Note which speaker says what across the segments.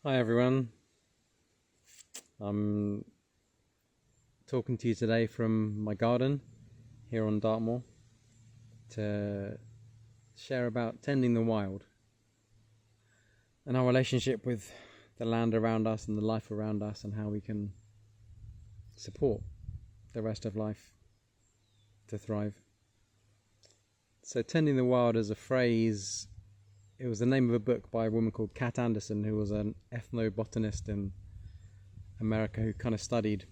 Speaker 1: Hi everyone, I'm talking to you today from my garden here on Dartmoor to share about tending the wild and our relationship with the land around us and the life around us, and how we can support the rest of life to thrive. So tending the wild as a phrase, it was the name of a book by a woman called Kat Anderson, who was an ethnobotanist in America, who kind of studied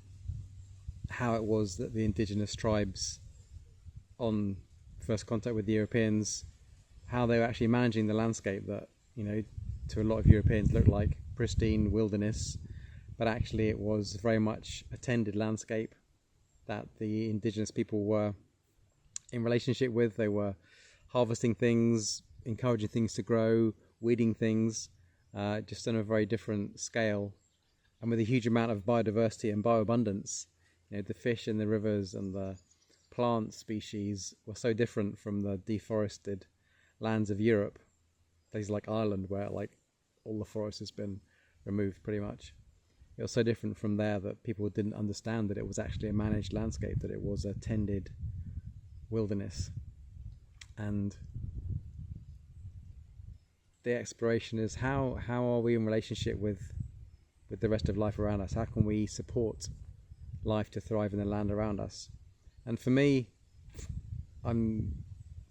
Speaker 1: how it was that the indigenous tribes on first contact with the Europeans, how they were actually managing the landscape that, to a lot of Europeans looked like pristine wilderness, but actually it was very much a tended landscape that the indigenous people were in relationship with. They were harvesting things, encouraging things to grow, weeding things, just on a very different scale, and with a huge amount of biodiversity and bioabundance. The fish in the rivers and the plant species were so different from the deforested lands of Europe, places like Ireland, where all the forest has been removed pretty much. It was so different from there that people didn't understand that it was actually a managed landscape, that it was a tended wilderness. And the exploration is how are we in relationship with the rest of life around us? How can we support life to thrive in the land around us? And for me, I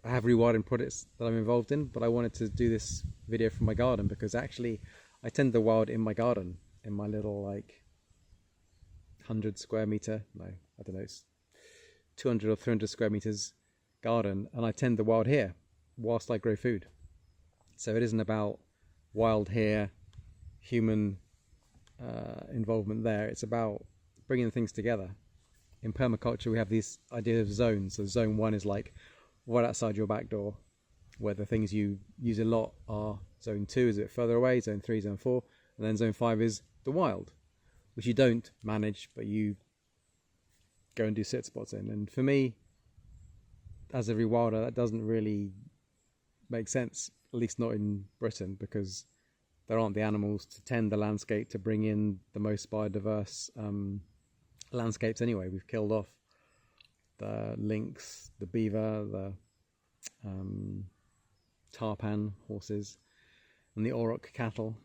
Speaker 1: have rewilding projects that I'm involved in, but I wanted to do this video from my garden because actually I tend the wild in my garden, in my little 100 square meter, no, I don't know, it's 200 or 300 square meters garden, and I tend the wild here whilst I grow food. So it isn't about wild here, human involvement there. It's about bringing things together. In permaculture, we have these idea of zones. So zone 1 is like right outside your back door, where the things you use a lot are. Zone 2 is a bit further away, zone 3, zone 4, and then zone 5 is the wild, which you don't manage, but you go and do sit spots in. And for me, as a rewilder, that doesn't really make sense, at least not in Britain, because there aren't the animals to tend the landscape to bring in the most biodiverse landscapes anyway. We've killed off the lynx, the beaver, the tarpan horses, and the auroch cattle.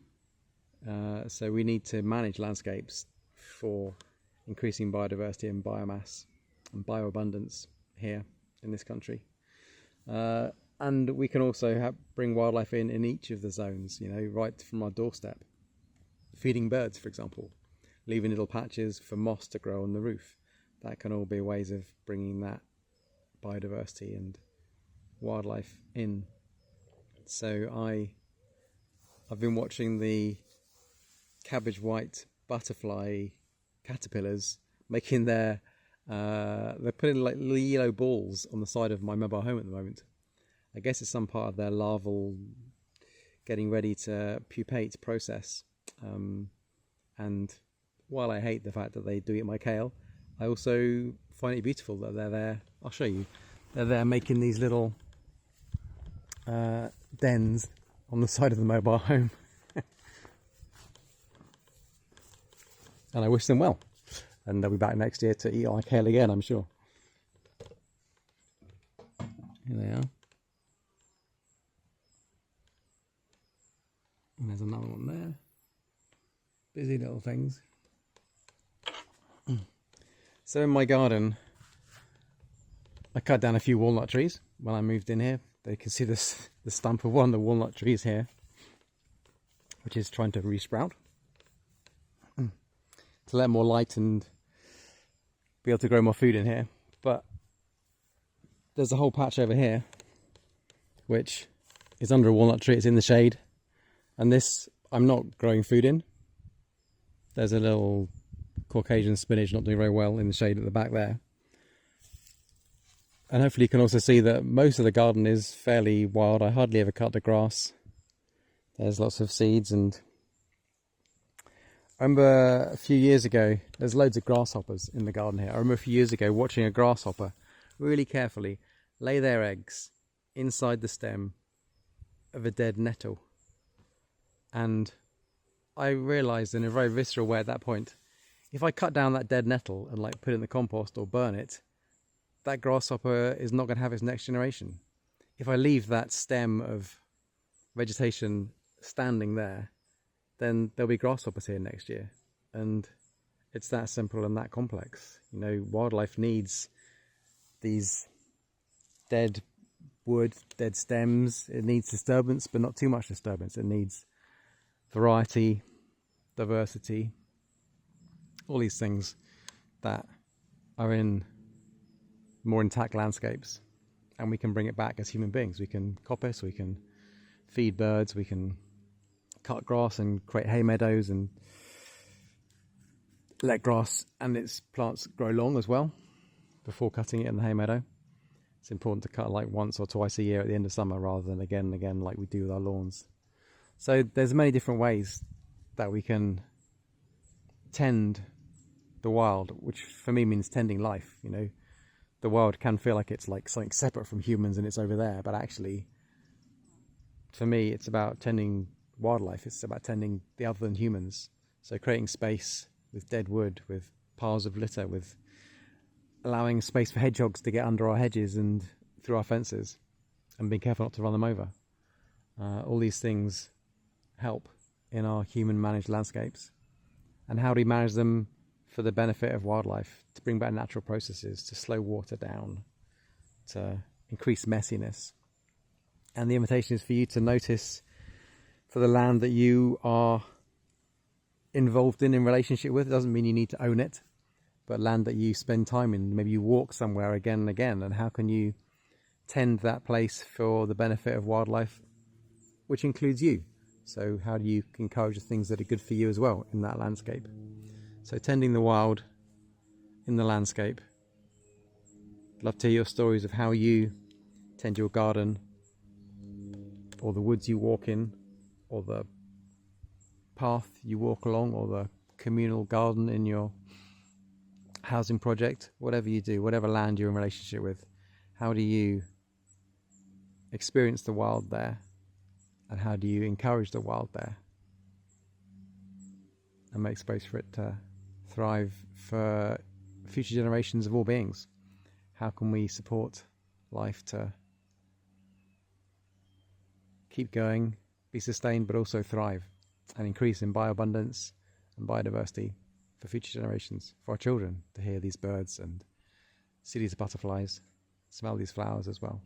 Speaker 1: So we need to manage landscapes for increasing biodiversity and biomass and bioabundance here in this country. And we can also bring wildlife in each of the zones, right from our doorstep. Feeding birds, for example, leaving little patches for moss to grow on the roof. That can all be ways of bringing that biodiversity and wildlife in. So I've been watching the cabbage white butterfly caterpillars making they're putting little yellow balls on the side of my mobile home at the moment. I guess it's some part of their larval getting ready to pupate process. And while I hate the fact that they do eat my kale, I also find it beautiful that they're there. I'll show you. They're there making these little dens on the side of the mobile home. And I wish them well. And they'll be back next year to eat our kale again, I'm sure. Here they are. And there's another one there. Busy little things. So in my garden, I cut down a few walnut trees when I moved in here. You can see this, the stump of one of the walnut trees here, which is trying to resprout to let more light and be able to grow more food in here. But there's a whole patch over here which is under a walnut tree. It's in the shade, and this I'm not growing food in. There's a little Caucasian spinach not doing very well in the shade at the back there. And hopefully you can also see that most of the garden is fairly wild. I hardly ever cut the grass. There's lots of seeds. And I remember a few years ago, there's loads of grasshoppers in the garden here. I remember a few years ago watching a grasshopper really carefully lay their eggs inside the stem of a dead nettle. And I realised in a very visceral way at that point, if I cut down that dead nettle and like put it in the compost or burn it, that grasshopper is not going to have its next generation. If I leave that stem of vegetation standing there, then there'll be grasshoppers here next year. And it's that simple and that complex. You know, wildlife needs these dead wood, dead stems. It needs disturbance, but not too much disturbance. It needs variety, diversity, all these things that are in more intact landscapes, and we can bring it back as human beings. We can coppice, we can feed birds, we can cut grass and create hay meadows and let grass and its plants grow long as well before cutting it in the hay meadow. It's important to cut like once or twice a year at the end of summer rather than again and again like we do with our lawns. So there's many different ways that we can tend the wild, which for me means tending life. You know, the wild can feel like it's like something separate from humans and it's over there, but actually for me it's about tending wildlife. It's about tending the other than humans. So creating space with dead wood, with piles of litter, with allowing space for hedgehogs to get under our hedges and through our fences, and being careful not to run them over. All these things help in our human managed landscapes. And how do we manage them for the benefit of wildlife? To bring back natural processes, to slow water down, to increase messiness. And the invitation is for you to notice for the land that you are involved in relationship with. It doesn't mean you need to own it, but land that you spend time in. Maybe you walk somewhere again and again, and how can you tend that place for the benefit of wildlife, which includes you? So how do you encourage the things that are good for you as well in that landscape? So tending the wild in the landscape. Love to hear your stories of how you tend your garden, or the woods you walk in, or the path you walk along, or the communal garden in your housing project. Whatever you do, whatever land you're in relationship with, how do you experience the wild there, and how do you encourage the wild there and make space for it to thrive for future generations of all beings? How can we support life to keep going, be sustained, but also thrive and increase in bioabundance and biodiversity for future generations, for our children to hear these birds and see these butterflies, smell these flowers as well?